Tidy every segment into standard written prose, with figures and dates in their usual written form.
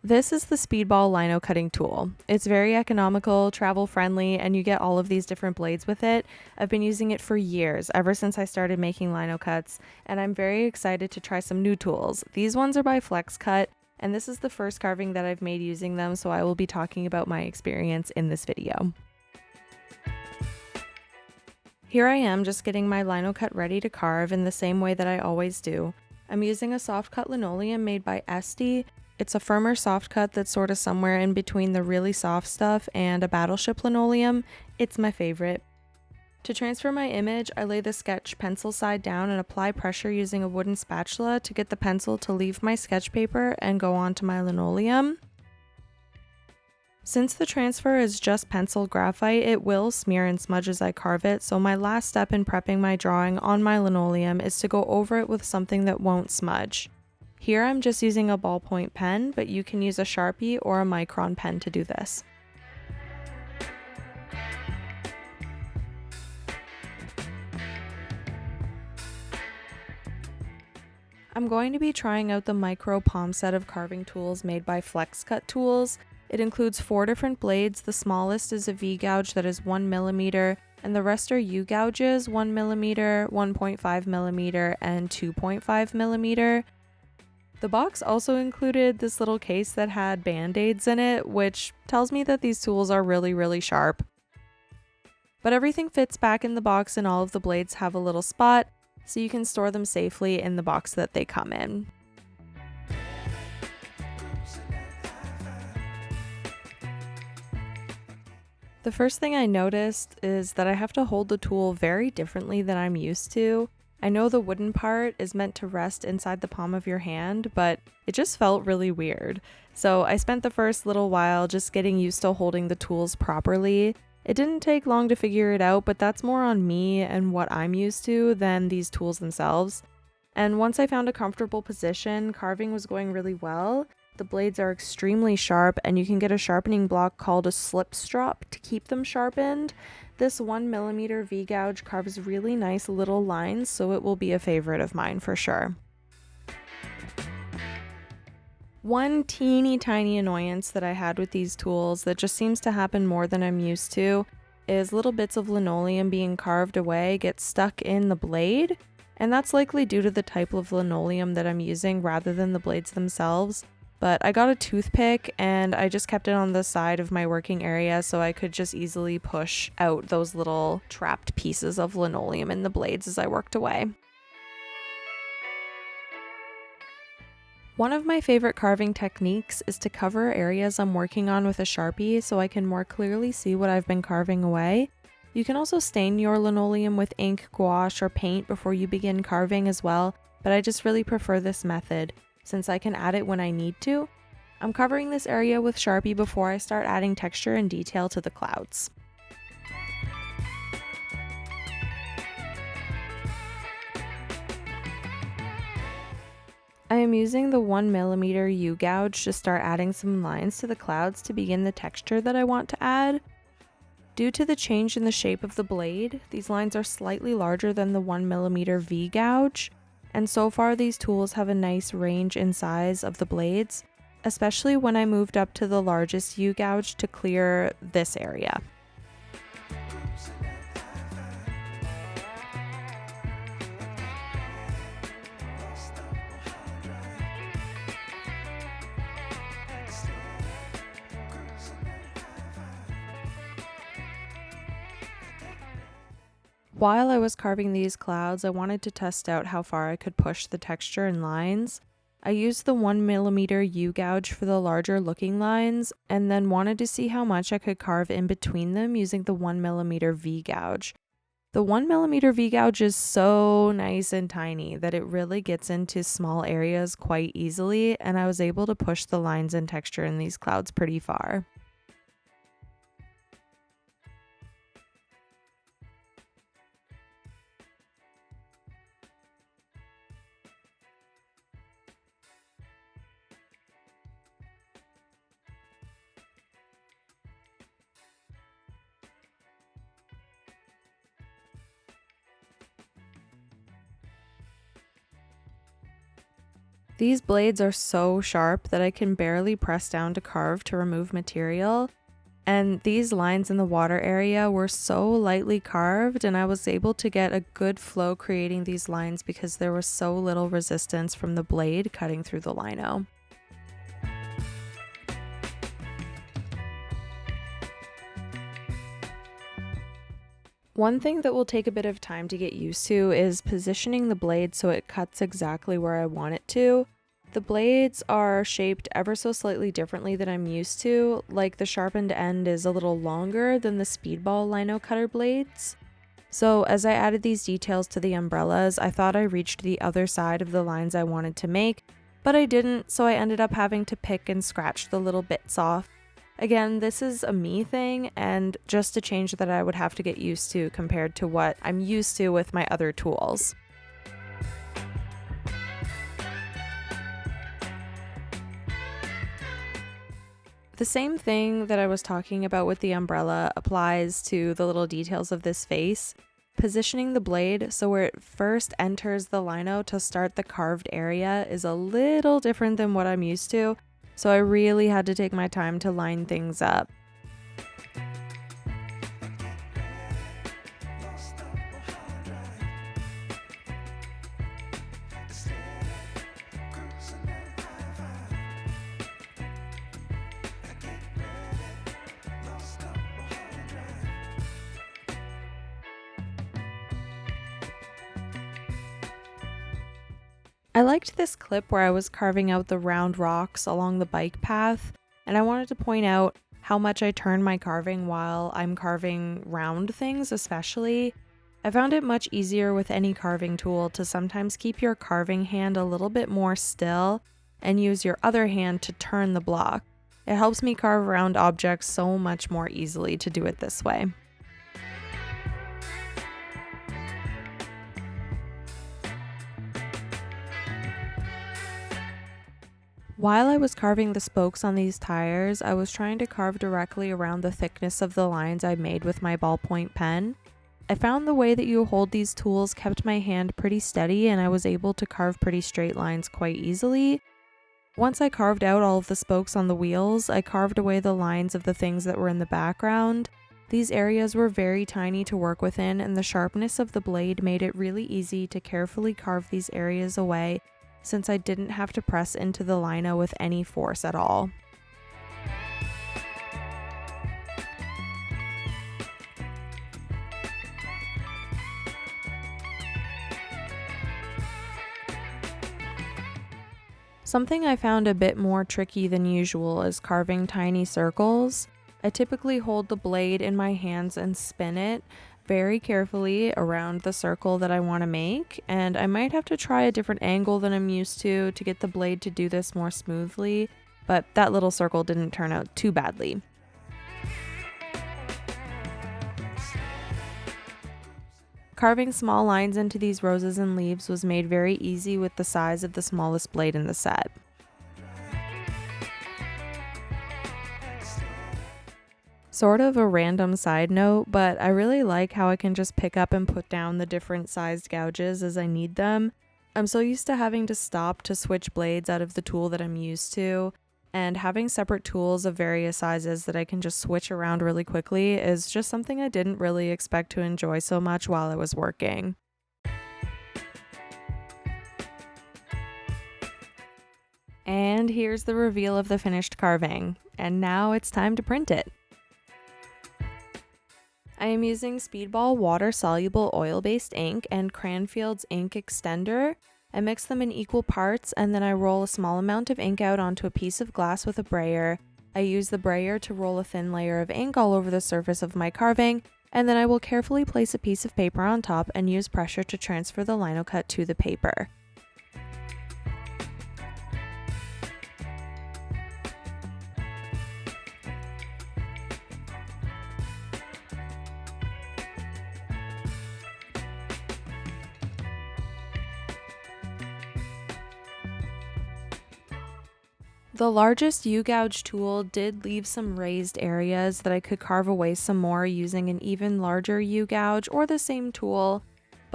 This is the Speedball lino cutting tool. It's very economical, travel friendly, and you get all of these different blades with it. I've been using it for years, ever since I started making lino cuts, and I'm very excited to try some new tools. These ones are by Flexcut, and this is the first carving that I've made using them, so I will be talking about my experience in this video. Here I am just getting my lino cut ready to carve in the same way that I always do. I'm using a soft cut linoleum made by Esty. It's a firmer soft cut that's sort of somewhere in between the really soft stuff and a battleship linoleum. It's my favorite. To transfer my image, I lay the sketch pencil side down and apply pressure using a wooden spatula to get the pencil to leave my sketch paper and go onto my linoleum. Since the transfer is just pencil graphite, it will smear and smudge as I carve it, so my last step in prepping my drawing on my linoleum is to go over it with something that won't smudge. Here I'm just using a ballpoint pen, but you can use a Sharpie or a micron pen to do this. I'm going to be trying out the micro palm set of carving tools made by Flexcut tools. It includes 4 different blades. The smallest is a V-gouge that is 1mm, and the rest are U-gouges, 1mm, 1.5mm, and 2.5mm. The box also included this little case that had band-aids in it, which tells me that these tools are really sharp. But everything fits back in the box and all of the blades have a little spot, so you can store them safely in the box that they come in. The first thing I noticed is that I have to hold the tool very differently than I'm used to. I know the wooden part is meant to rest inside the palm of your hand, but it just felt really weird. So I spent the first little while just getting used to holding the tools properly. It didn't take long to figure it out, but that's more on me and what I'm used to than these tools themselves. And once I found a comfortable position, carving was going really well. The blades are extremely sharp, and you can get a sharpening block called a slip strop to keep them sharpened. This 1mm V-gouge carves really nice little lines, so it will be a favorite of mine for sure. One teeny tiny annoyance that I had with these tools that just seems to happen more than I'm used to is little bits of linoleum being carved away get stuck in the blade, and that's likely due to the type of linoleum that I'm using rather than the blades themselves. But I got a toothpick and I just kept it on the side of my working area so I could just easily push out those little trapped pieces of linoleum in the blades as I worked away. One of my favorite carving techniques is to cover areas I'm working on with a Sharpie so I can more clearly see what I've been carving away. You can also stain your linoleum with ink, gouache, or paint before you begin carving as well, but I just really prefer this method, since I can add it when I need to. I'm covering this area with Sharpie before I start adding texture and detail to the clouds. I am using the 1mm U-gouge to start adding some lines to the clouds to begin the texture that I want to add. Due to the change in the shape of the blade, these lines are slightly larger than the 1mm V-gouge. And so far these tools have a nice range in size of the blades, especially when I moved up to the largest U-gouge to clear this area. While I was carving these clouds, I wanted to test out how far I could push the texture and lines. I used the 1mm U-gouge for the larger looking lines, and then wanted to see how much I could carve in between them using the 1mm V-gouge. The 1mm V-gouge is so nice and tiny that it really gets into small areas quite easily, and I was able to push the lines and texture in these clouds pretty far. These blades are so sharp that I can barely press down to carve to remove material. And these lines in the water area were so lightly carved, and I was able to get a good flow creating these lines because there was so little resistance from the blade cutting through the lino. One thing that will take a bit of time to get used to is positioning the blade so it cuts exactly where I want it to. The blades are shaped ever so slightly differently than I'm used to, like the sharpened end is a little longer than the speedball lino cutter blades. So as I added these details to the umbrellas, I thought I reached the other side of the lines I wanted to make, but I didn't, so I ended up having to pick and scratch the little bits off. Again, this is a me thing and just a change that I would have to get used to compared to what I'm used to with my other tools. The same thing that I was talking about with the umbrella applies to the little details of this face. Positioning the blade so where it first enters the lino to start the carved area is a little different than what I'm used to, so I really had to take my time to line things up. I liked this clip where I was carving out the round rocks along the bike path, and I wanted to point out how much I turn my carving while I'm carving round things especially. I found it much easier with any carving tool to sometimes keep your carving hand a little bit more still and use your other hand to turn the block. It helps me carve round objects so much more easily to do it this way. While I was carving the spokes on these tires, I was trying to carve directly around the thickness of the lines I made with my ballpoint pen. I found the way that you hold these tools kept my hand pretty steady and I was able to carve pretty straight lines quite easily. Once I carved out all of the spokes on the wheels, I carved away the lines of the things that were in the background. These areas were very tiny to work within, and the sharpness of the blade made it really easy to carefully carve these areas away since I didn't have to press into the lino with any force at all. Something I found a bit more tricky than usual is carving tiny circles. I typically hold the blade in my hands and spin it very carefully around the circle that I want to make, and I might have to try a different angle than I'm used to get the blade to do this more smoothly, but that little circle didn't turn out too badly. Carving small lines into these roses and leaves was made very easy with the size of the smallest blade in the set. Sort of a random side note, but I really like how I can just pick up and put down the different sized gouges as I need them. I'm so used to having to stop to switch blades out of the tool that I'm used to, and having separate tools of various sizes that I can just switch around really quickly is just something I didn't really expect to enjoy so much while I was working. And here's the reveal of the finished carving, and now it's time to print it. I am using Speedball water-soluble oil-based ink and Cranfield's ink extender. I mix them in equal parts and then I roll a small amount of ink out onto a piece of glass with a brayer. I use the brayer to roll a thin layer of ink all over the surface of my carving, and then I will carefully place a piece of paper on top and use pressure to transfer the Linocut to the paper. The largest U-gouge tool did leave some raised areas that I could carve away some more using an even larger U-gouge or the same tool,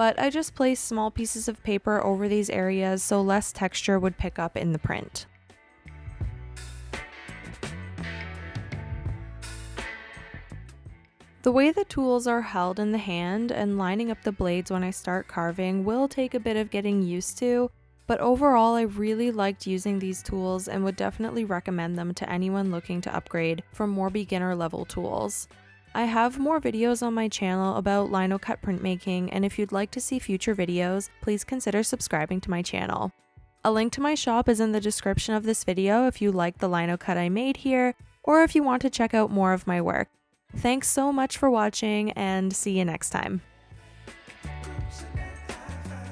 but I just placed small pieces of paper over these areas so less texture would pick up in the print. The way the tools are held in the hand and lining up the blades when I start carving will take a bit of getting used to, but overall I really liked using these tools and would definitely recommend them to anyone looking to upgrade from more beginner level tools. I have more videos on my channel about Linocut printmaking, and if you'd like to see future videos, please consider subscribing to my channel. A link to my shop is in the description of this video if you like the Linocut I made here, or if you want to check out more of my work. Thanks so much for watching, and see you next time.